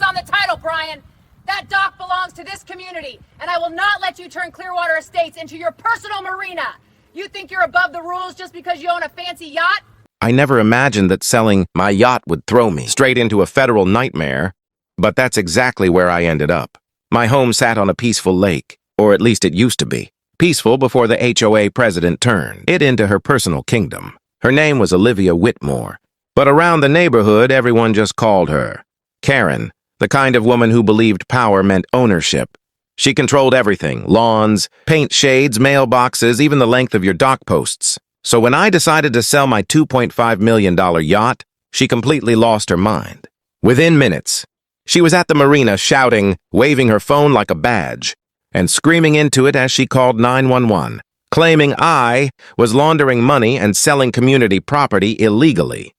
on the title, Brian. That dock belongs to this community, and I will not let you turn Clearwater Estates into your personal marina. You think you're above the rules just because you own a fancy yacht? I never imagined that selling my yacht would throw me straight into a federal nightmare, but that's exactly where I ended up. My home sat on a peaceful lake, or at least it used to be. Peaceful before the HOA president turned it into her personal kingdom. Her name was Olivia Whitmore, but around the neighborhood everyone just called her Karen, the kind of woman who believed power meant ownership. She controlled everything: lawns, paint shades, mailboxes, even the length of your dock posts. So when I decided to sell my $2.5 million yacht, she completely lost her mind. Within minutes, she was at the marina shouting, waving her phone like a badge, and screaming into it as she called 911, claiming I was laundering money and selling community property illegally.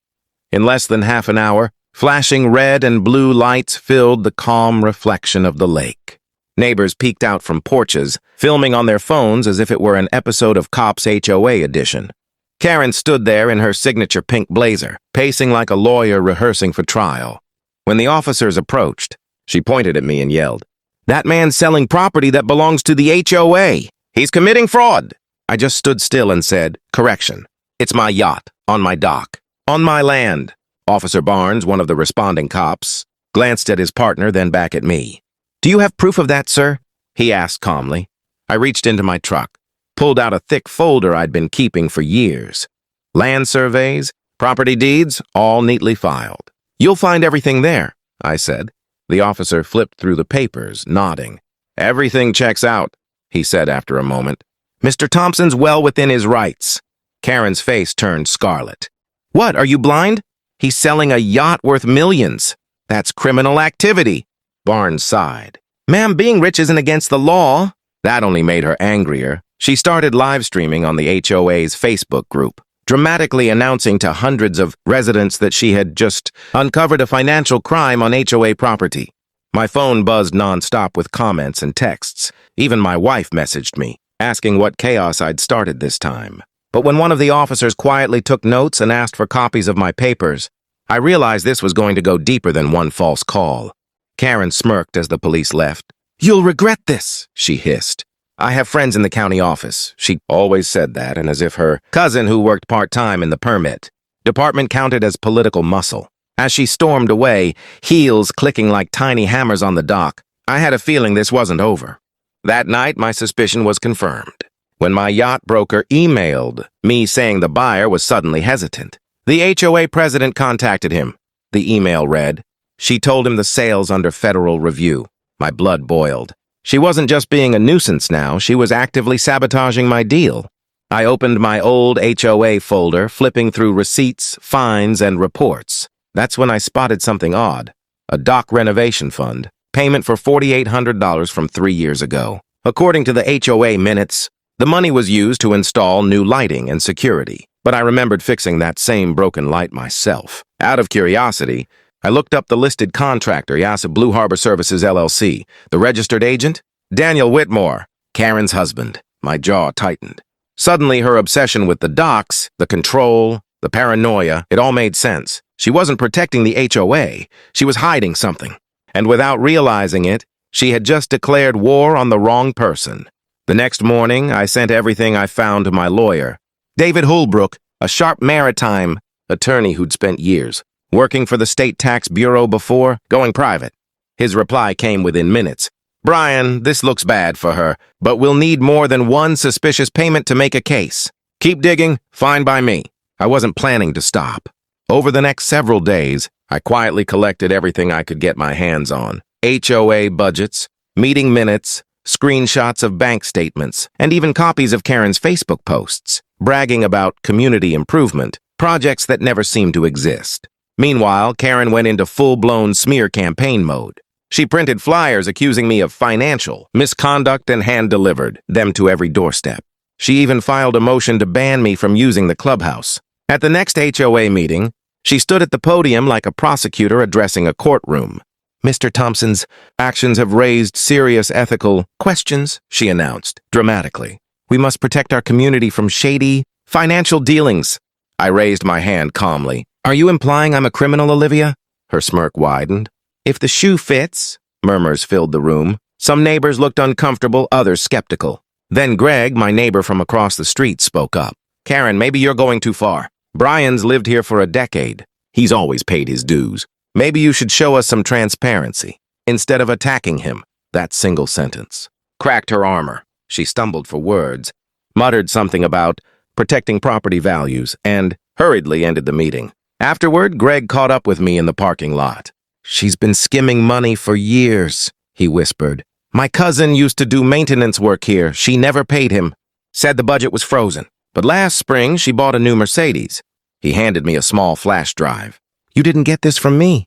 In less than half an hour, flashing red and blue lights filled the calm reflection of the lake. Neighbors peeked out from porches, filming on their phones as if it were an episode of Cops HOA edition. Karen stood there in her signature pink blazer, pacing like a lawyer rehearsing for trial. When the officers approached, she pointed at me and yelled, "That man's selling property that belongs to the HOA. He's committing fraud." I just stood still and said, "Correction. It's my yacht, on my dock, on my land." Officer Barnes, one of the responding cops, glanced at his partner, then back at me. "Do you have proof of that, sir?" he asked calmly. I reached into my truck, pulled out a thick folder I'd been keeping for years. Land surveys, property deeds, all neatly filed. "You'll find everything there," I said. The officer flipped through the papers, nodding. "Everything checks out," he said after a moment. "Mr. Thompson's well within his rights." Karen's face turned scarlet. "What, are you blind? He's selling a yacht worth millions. That's criminal activity." Barnes sighed. "Ma'am, being rich isn't against the law." That only made her angrier. She started live streaming on the HOA's Facebook group, dramatically announcing to hundreds of residents that she had just uncovered a financial crime on HOA property. My phone buzzed nonstop with comments and texts. Even my wife messaged me, asking what chaos I'd started this time. But when one of the officers quietly took notes and asked for copies of my papers, I realized this was going to go deeper than one false call. Karen smirked as the police left. "You'll regret this," she hissed. "I have friends in the county office." She always said that, and as if her cousin who worked part-time in the permit department counted as political muscle. As she stormed away, heels clicking like tiny hammers on the dock, I had a feeling this wasn't over. That night, my suspicion was confirmed when my yacht broker emailed me saying the buyer was suddenly hesitant. The HOA president contacted him. The email read, "She told him the sale's under federal review." My blood boiled. She wasn't just being a nuisance now, she was actively sabotaging my deal. I opened my old HOA folder, flipping through receipts, fines, and reports. That's when I spotted something odd. A dock renovation fund, payment for $4,800 from 3 years ago. According to the HOA minutes, the money was used to install new lighting and security. But I remembered fixing that same broken light myself. Out of curiosity, I looked up the listed contractor, Yacht Blue Harbor Services, LLC. The registered agent? Daniel Whitmore, Karen's husband. My jaw tightened. Suddenly, her obsession with the docks, the control, the paranoia, it all made sense. She wasn't protecting the HOA. She was hiding something. And without realizing it, she had just declared war on the wrong person. The next morning, I sent everything I found to my lawyer, David Holbrook, a sharp maritime attorney who'd spent years working for the State Tax Bureau before going private. His reply came within minutes. "Brian, this looks bad for her, but we'll need more than one suspicious payment to make a case. Keep digging, fine by me." I wasn't planning to stop. Over the next several days, I quietly collected everything I could get my hands on. HOA budgets, meeting minutes, screenshots of bank statements, and even copies of Karen's Facebook posts, bragging about community improvement, projects that never seemed to exist. Meanwhile, Karen went into full-blown smear campaign mode. She printed flyers accusing me of financial misconduct and hand-delivered them to every doorstep. She even filed a motion to ban me from using the clubhouse. At the next HOA meeting, she stood at the podium like a prosecutor addressing a courtroom. "Mr. Thompson's actions have raised serious ethical questions," she announced dramatically. "We must protect our community from shady financial dealings." I raised my hand calmly. "Are you implying I'm a criminal, Olivia?" Her smirk widened. If the shoe fits, murmurs filled the room. Some neighbors looked uncomfortable, others skeptical. Then Greg, my neighbor from across the street, spoke up. Karen, maybe you're going too far. Brian's lived here for a decade. He's always paid his dues. Maybe you should show us some transparency, instead of attacking him. That single sentence cracked her armor. She stumbled for words, muttered something about protecting property values, and hurriedly ended the meeting. Afterward, Greg caught up with me in the parking lot. She's been skimming money for years, he whispered. My cousin used to do maintenance work here. She never paid him. Said the budget was frozen. But last spring, she bought a new Mercedes. He handed me a small flash drive. You didn't get this from me.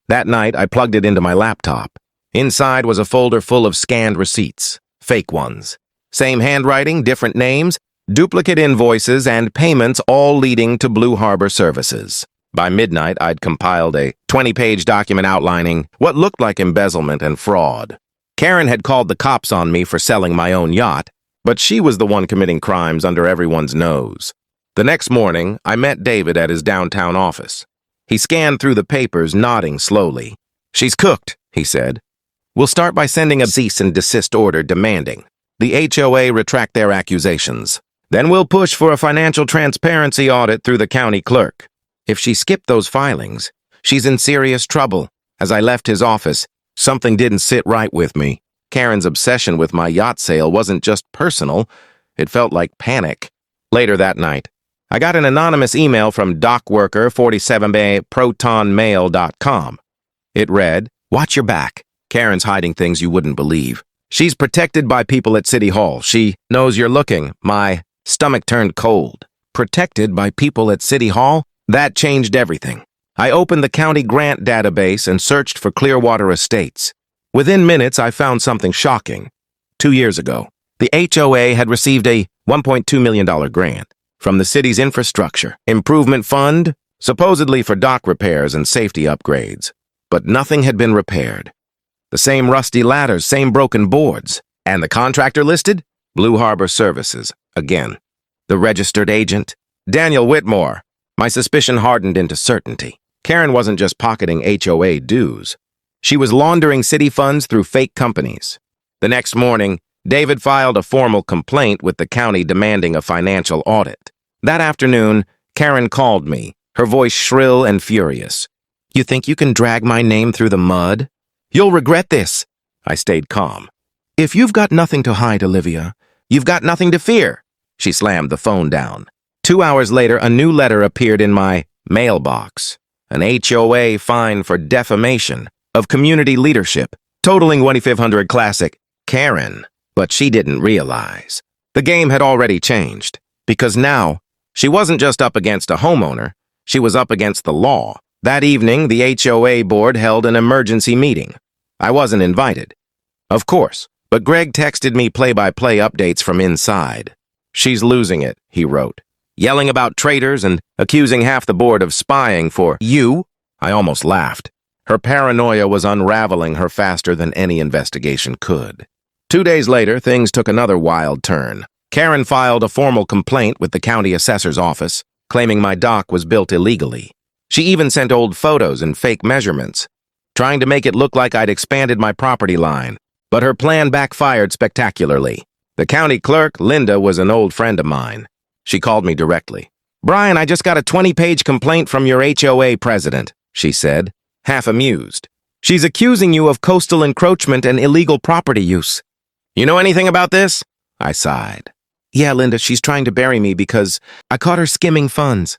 That night, I plugged it into my laptop. Inside was a folder full of scanned receipts, fake ones. Same handwriting, different names, duplicate invoices, and payments all leading to Blue Harbor Services. By midnight, I'd compiled a 20-page document outlining what looked like embezzlement and fraud. Karen had called the cops on me for selling my own yacht, but she was the one committing crimes under everyone's nose. The next morning, I met David at his downtown office. He scanned through the papers, nodding slowly. She's cooked, he said. We'll start by sending a cease and desist order demanding the HOA retract their accusations. Then we'll push for a financial transparency audit through the county clerk. If she skipped those filings, she's in serious trouble. As I left his office, something didn't sit right with me. Karen's obsession with my yacht sale wasn't just personal, it felt like panic. Later that night, I got an anonymous email from dockworker47bay@protonmail.com. It read, watch your back. Karen's hiding things you wouldn't believe. She's protected by people at City Hall. She knows you're looking. My stomach turned cold. Protected by people at City Hall? That changed everything. I opened the county grant database and searched for Clearwater Estates. Within minutes, I found something shocking. 2 years ago, the HOA had received a $1.2 million grant from the city's infrastructure improvement fund, supposedly for dock repairs and safety upgrades. But nothing had been repaired. The same rusty ladders, same broken boards. And the contractor listed? Blue Harbor Services, again. The registered agent? Daniel Whitmore. My suspicion hardened into certainty. Karen wasn't just pocketing HOA dues. She was laundering city funds through fake companies. The next morning, David filed a formal complaint with the county demanding a financial audit. That afternoon, Karen called me, her voice shrill and furious. You think you can drag my name through the mud? You'll regret this. I stayed calm. If you've got nothing to hide, Olivia, you've got nothing to fear. She slammed the phone down. 2 hours later, a new letter appeared in my mailbox. An HOA fine for defamation of community leadership, totaling $2,500 classic. Karen. But she didn't realize. The game had already changed, because now, she wasn't just up against a homeowner, she was up against the law. That evening, the HOA board held an emergency meeting. I wasn't invited. Of course, but Greg texted me play-by-play updates from inside. She's losing it, he wrote, yelling about traitors and accusing half the board of spying for you. I almost laughed. Her paranoia was unraveling her faster than any investigation could. 2 days later, things took another wild turn. Karen filed a formal complaint with the county assessor's office, claiming my dock was built illegally. She even sent old photos and fake measurements, trying to make it look like I'd expanded my property line. But her plan backfired spectacularly. The county clerk, Linda, was an old friend of mine. She called me directly. Brian, I just got a 20-page complaint from your HOA president, she said, half amused. She's accusing you of coastal encroachment and illegal property use. You know anything about this? I sighed. Yeah, Linda, she's trying to bury me because I caught her skimming funds.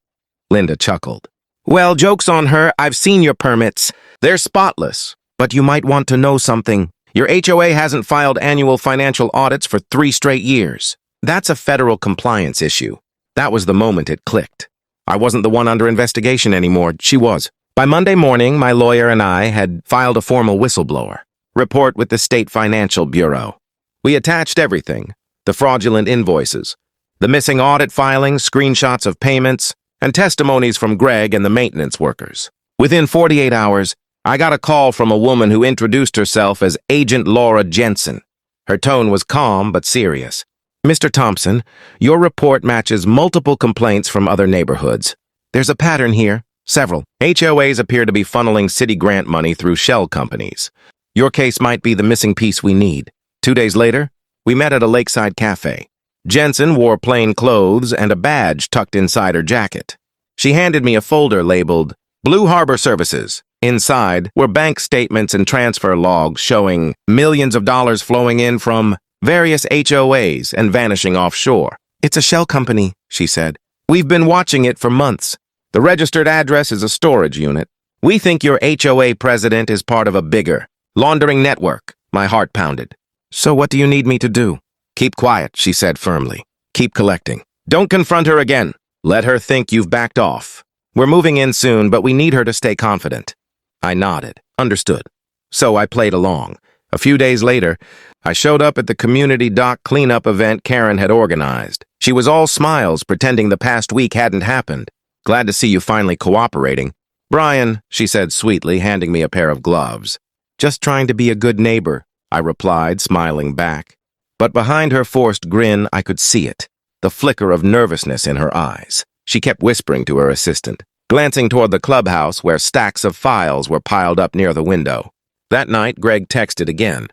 Linda chuckled. Well, joke's on her. I've seen your permits. They're spotless. But you might want to know something. Your HOA hasn't filed annual financial audits for 3 straight years. That's a federal compliance issue. That was the moment it clicked. I wasn't the one under investigation anymore. She was. By Monday morning, my lawyer and I had filed a formal whistleblower report with the State Financial Bureau. We attached everything, the fraudulent invoices, the missing audit filings, screenshots of payments, and testimonies from Greg and the maintenance workers. Within 48 hours, I got a call from a woman who introduced herself as Agent Laura Jensen. Her tone was calm but serious. Mr. Thompson, your report matches multiple complaints from other neighborhoods. There's a pattern here. Several. HOAs appear to be funneling city grant money through shell companies. Your case might be the missing piece we need. 2 days later, we met at a lakeside cafe. Jensen wore plain clothes and a badge tucked inside her jacket. She handed me a folder labeled Blue Harbor Services. Inside were bank statements and transfer logs showing millions of dollars flowing in from various HOAs and vanishing offshore. It's a shell company, she said. We've been watching it for months. The registered address is a storage unit. We think your HOA president is part of a bigger laundering network. My heart pounded. So what do you need me to do? Keep quiet, she said firmly. Keep collecting. Don't confront her again. Let her think you've backed off. We're moving in soon, but we need her to stay confident. I nodded. Understood. So I played along. A few days later, I showed up at the community dock cleanup event Karen had organized. She was all smiles, pretending the past week hadn't happened. Glad to see you finally cooperating. Brian, she said sweetly, handing me a pair of gloves. Just trying to be a good neighbor, I replied, smiling back. But behind her forced grin, I could see it, the flicker of nervousness in her eyes. She kept whispering to her assistant, glancing toward the clubhouse where stacks of files were piled up near the window. That night, Greg texted again.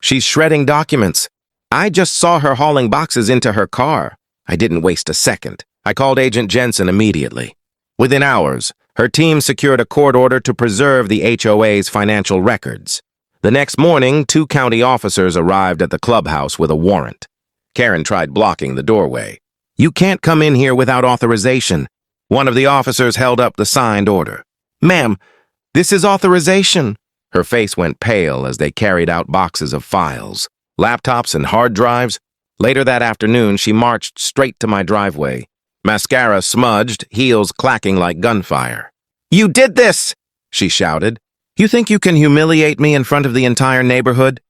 She's shredding documents. I just saw her hauling boxes into her car. I didn't waste a second. I called Agent Jensen immediately. Within hours, her team secured a court order to preserve the HOA's financial records. The next morning, 2 county officers arrived at the clubhouse with a warrant. Karen tried blocking the doorway. You can't come in here without authorization. One of the officers held up the signed order. Ma'am, this is authorization. Her face went pale as they carried out boxes of files, laptops and hard drives. Later that afternoon, she marched straight to my driveway. Mascara smudged, heels clacking like gunfire. You did this, she shouted. You think you can humiliate me in front of the entire neighborhood?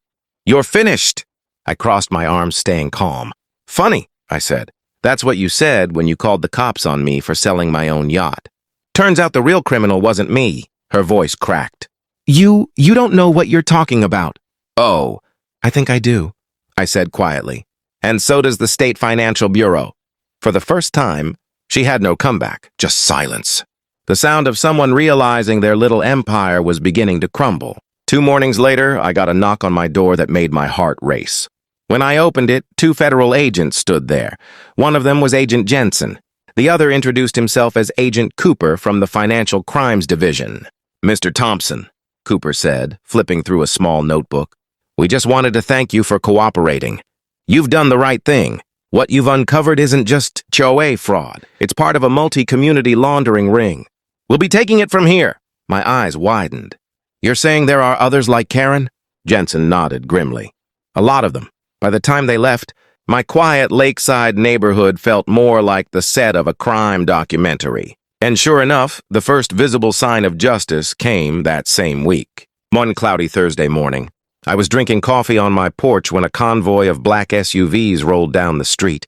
You're finished. I crossed my arms, staying calm. Funny, I said. That's what you said when you called the cops on me for selling my own yacht. Turns out the real criminal wasn't me. Her voice cracked. You don't know what you're talking about. Oh, I think I do, I said quietly. And so does the State Financial Bureau. For the first time, she had no comeback, just silence. The sound of someone realizing their little empire was beginning to crumble. 2 mornings later, I got a knock on my door that made my heart race. When I opened it, 2 federal agents stood there. One of them was Agent Jensen. The other introduced himself as Agent Cooper from the Financial Crimes Division. Mr. Thompson, Cooper said, flipping through a small notebook. We just wanted to thank you for cooperating. You've done the right thing. What you've uncovered isn't just HOA fraud. It's part of a multi-community laundering ring. We'll be taking it from here. My eyes widened. You're saying there are others like Karen? Jensen nodded grimly. A lot of them. By the time they left, my quiet lakeside neighborhood felt more like the set of a crime documentary. And sure enough, the first visible sign of justice came that same week. One cloudy Thursday morning, I was drinking coffee on my porch when a convoy of black SUVs rolled down the street,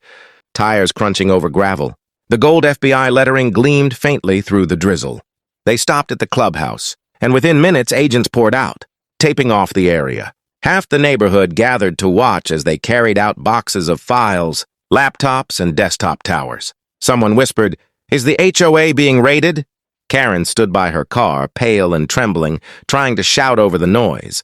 tires crunching over gravel. The gold FBI lettering gleamed faintly through the drizzle. They stopped at the clubhouse, and within minutes agents poured out, taping off the area. Half the neighborhood gathered to watch as they carried out boxes of files, laptops, and desktop towers. Someone whispered, "Is the HOA being raided?" Karen stood by her car, pale and trembling, trying to shout over the noise.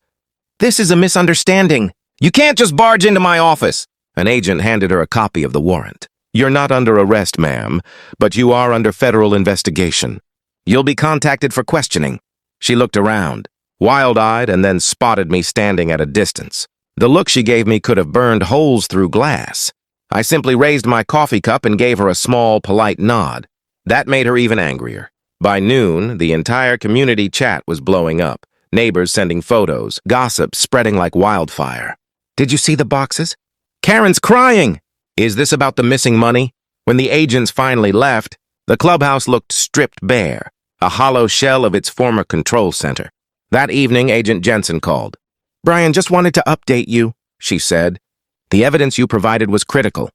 This is a misunderstanding. You can't just barge into my office. An agent handed her a copy of the warrant. You're not under arrest, ma'am, but you are under federal investigation. You'll be contacted for questioning. She looked around, wild-eyed, and then spotted me standing at a distance. The look she gave me could have burned holes through glass. I simply raised my coffee cup and gave her a small, polite nod. That made her even angrier. By noon, the entire community chat was blowing up. Neighbors sending photos, gossip spreading like wildfire. Did you see the boxes? Karen's crying! Is this about the missing money? When the agents finally left, the clubhouse looked stripped bare, a hollow shell of its former control center. That evening, Agent Jensen called. Brian, just wanted to update you, she said. The evidence you provided was critical.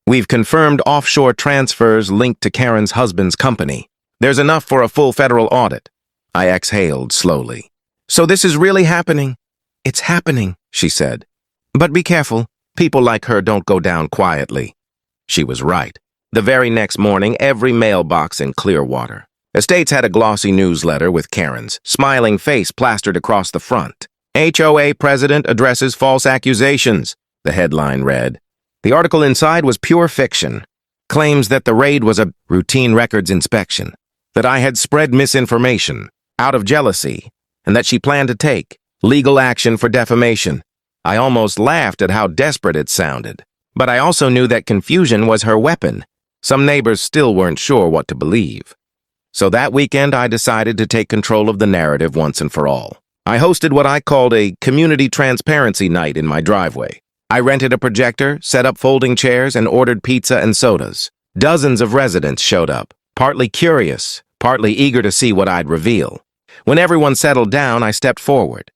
We've confirmed offshore transfers linked to Karen's husband's company. There's enough for a full federal audit. I exhaled slowly. So this is really happening? It's happening, she said. But be careful. People like her don't go down quietly. She was right. The very next morning, every mailbox in Clearwater, Estates had a glossy newsletter with Karen's smiling face plastered across the front. HOA president addresses false accusations, the headline read. The article inside was pure fiction. Claims that the raid was a routine records inspection, that I had spread misinformation out of jealousy, and that she planned to take legal action for defamation. I almost laughed at how desperate it sounded, but I also knew that confusion was her weapon. Some neighbors still weren't sure what to believe. So that weekend, I decided to take control of the narrative once and for all. I hosted what I called a community transparency night in my driveway. I rented a projector, set up folding chairs, and ordered pizza and sodas. Dozens of residents showed up, partly curious, partly eager to see what I'd reveal. When everyone settled down, I stepped forward.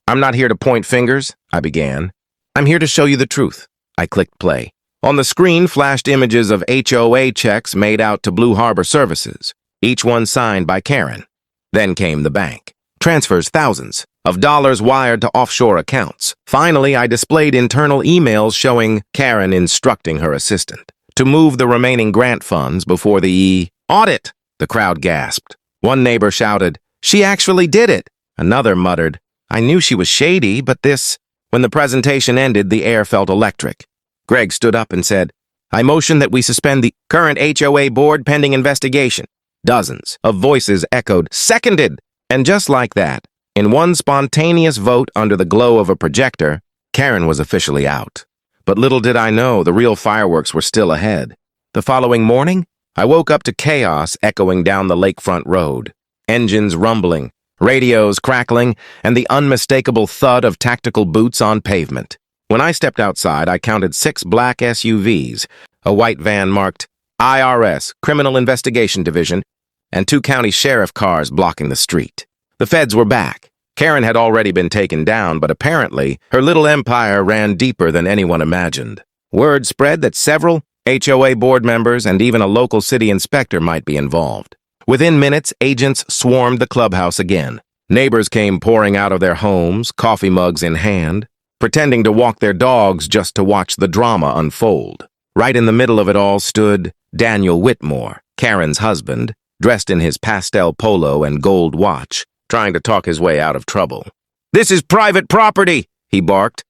I'm not here to point fingers, I began. I'm here to show you the truth. I clicked play. On the screen flashed images of HOA checks made out to Blue Harbor Services, each one signed by Karen. Then came the bank. Transfers thousands of dollars wired to offshore accounts. Finally, I displayed internal emails showing Karen instructing her assistant to move the remaining grant funds before the audit. The crowd gasped. One neighbor shouted, "She actually did it." Another muttered, "I knew she was shady, but this..." When the presentation ended, the air felt electric. Greg stood up and said, "I motion that we suspend the current HOA board pending investigation." Dozens of voices echoed, "Seconded!" And just like that, in one spontaneous vote under the glow of a projector, Karen was officially out. But little did I know the real fireworks were still ahead. The following morning, I woke up to chaos echoing down the lakefront road. Engines rumbling, radios crackling, and the unmistakable thud of tactical boots on pavement. When I stepped outside, I counted 6 black SUVs, a white van marked IRS, Criminal Investigation Division, and 2 county sheriff cars blocking the street. The feds were back. Karen had already been taken down, but apparently her little empire ran deeper than anyone imagined. Word spread that several HOA board members and even a local city inspector might be involved. Within minutes, agents swarmed the clubhouse again. Neighbors came pouring out of their homes, coffee mugs in hand, pretending to walk their dogs just to watch the drama unfold. Right in the middle of it all stood Daniel Whitmore, Karen's husband, dressed in his pastel polo and gold watch, trying to talk his way out of trouble. "This is private property," he barked.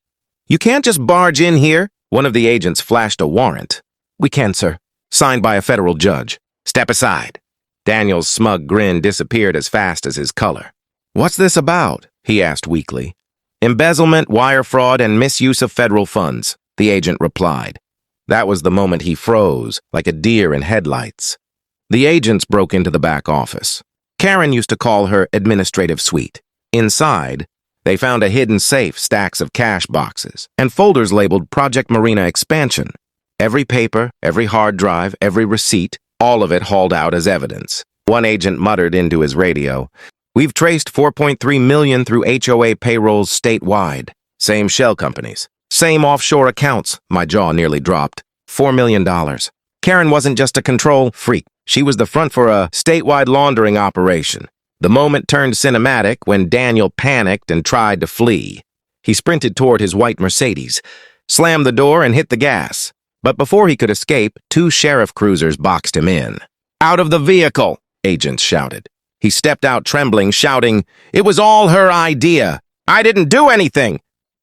"You can't just barge in here." One of the agents flashed a warrant. "We can, sir. Signed by a federal judge. Step aside." Daniel's smug grin disappeared as fast as his color. "What's this about?" he asked weakly. "Embezzlement, wire fraud, and misuse of federal funds," the agent replied. That was the moment he froze, like a deer in headlights. The agents broke into the back office. Karen used to call her administrative suite. Inside, they found a hidden safe, stacks of cash boxes, and folders labeled Project Marina Expansion. Every paper, every hard drive, every receipt, all of it hauled out as evidence. One agent muttered into his radio, "We've traced $4.3 million through HOA payrolls statewide. Same shell companies. Same offshore accounts." My jaw nearly dropped. $4 million. Karen wasn't just a control freak. She was the front for a statewide laundering operation. The moment turned cinematic when Daniel panicked and tried to flee. He sprinted toward his white Mercedes, slammed the door, and hit the gas. But before he could escape, 2 sheriff cruisers boxed him in. "Out of the vehicle!" agents shouted. He stepped out trembling, shouting, "It was all her idea! I didn't do anything!"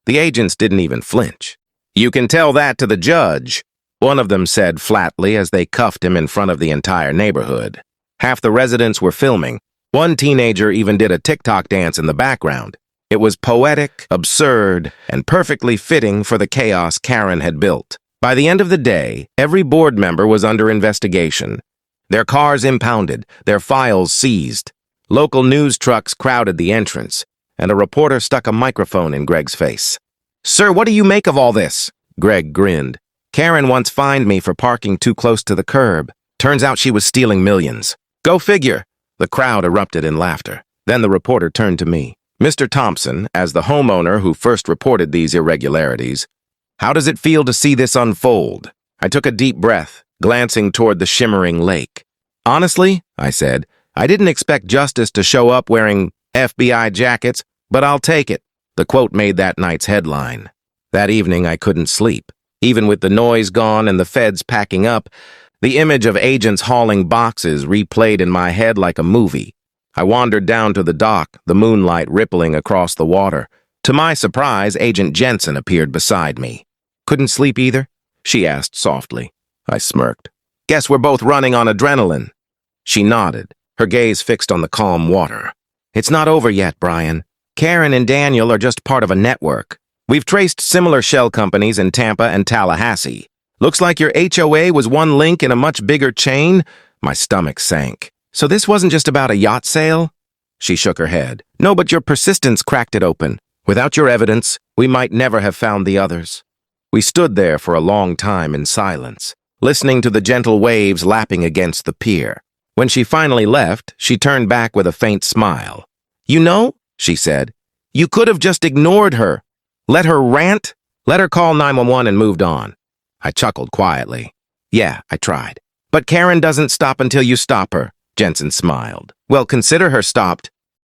The agents didn't even flinch. "You can tell that to the judge," one of them said flatly as they cuffed him in front of the entire neighborhood. Half the residents were filming. One teenager even did a TikTok dance in the background. It was poetic, absurd, and perfectly fitting for the chaos Karen had built. By the end of the day, every board member was under investigation. Their cars impounded, their files seized. Local news trucks crowded the entrance, and a reporter stuck a microphone in Greg's face. "Sir, what do you make of all this?" Greg grinned. "Karen once fined me for parking too close to the curb. Turns out she was stealing millions." "Go figure." The crowd erupted in laughter. Then the reporter turned to me. "Mr. Thompson, as the homeowner who first reported these irregularities, how does it feel to see this unfold?" I took a deep breath, glancing toward the shimmering lake. "Honestly," I said, "I didn't expect justice to show up wearing FBI jackets, but I'll take it." The quote made that night's headline. That evening, I couldn't sleep. Even with the noise gone and the feds packing up, The image of agents hauling boxes replayed in my head like a movie. I wandered down to the dock, the moonlight rippling across the water. To my surprise, Agent Jensen appeared beside me. "Couldn't sleep either?" she asked softly. I smirked. "Guess we're both running on adrenaline." She nodded, her gaze fixed on the calm water. "It's not over yet, Brian. Karen and Daniel are just part of a network. We've traced similar shell companies in Tampa and Tallahassee. Looks like your HOA was one link in a much bigger chain." My stomach sank. "So this wasn't just about a yacht sale?" She shook her head. "No, but your persistence cracked it open. Without your evidence, we might never have found the others." We stood there for a long time in silence, listening to the gentle waves lapping against the pier. When she finally left, she turned back with a faint smile. "You know," she said, "you could have just ignored her. Let her rant, let her call 911 and moved on." I chuckled quietly. "Yeah, I tried. But Karen doesn't stop until you stop her," Jensen smiled. "Well, consider her stopped.